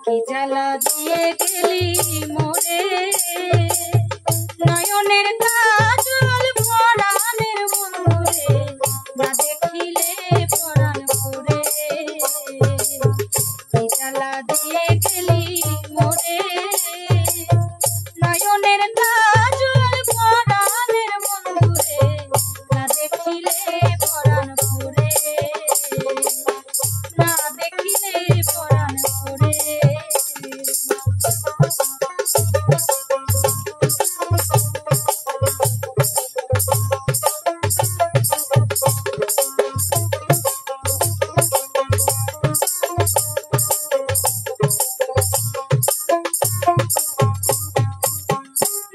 কি জ্বালা দিয়ে গেলি মোরে নয়নের কাজল পরাণের বন্ধুরে না দেখিলে পরাণ পুরে কি জ্বালা দিয়ে গেলি মোরে নয়নের কাজল পরাণের বন্ধুরে না দেখিলে পরাণ পুরে না দেখিলে পরাণ পুরে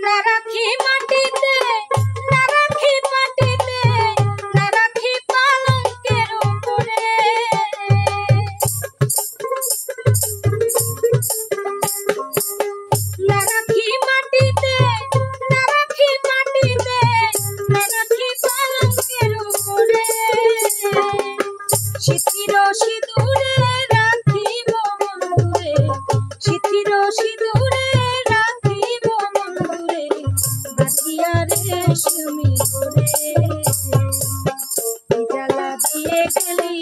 না রাখি মাটিতে না রাখি মাটিতে না রাখি পালঙ্কের উপরে না রাখি মাটিতে না রাখি মাটিতে না রাখি পালঙ্কের উপরে সিথির সিঁদুরে রাখিব বন্ধুরে সিথির সিঁদুরে রাখিব বন্ধুরে বাঁধিয়া রেশমি করে কি জ্বালা দিয়ে গেলি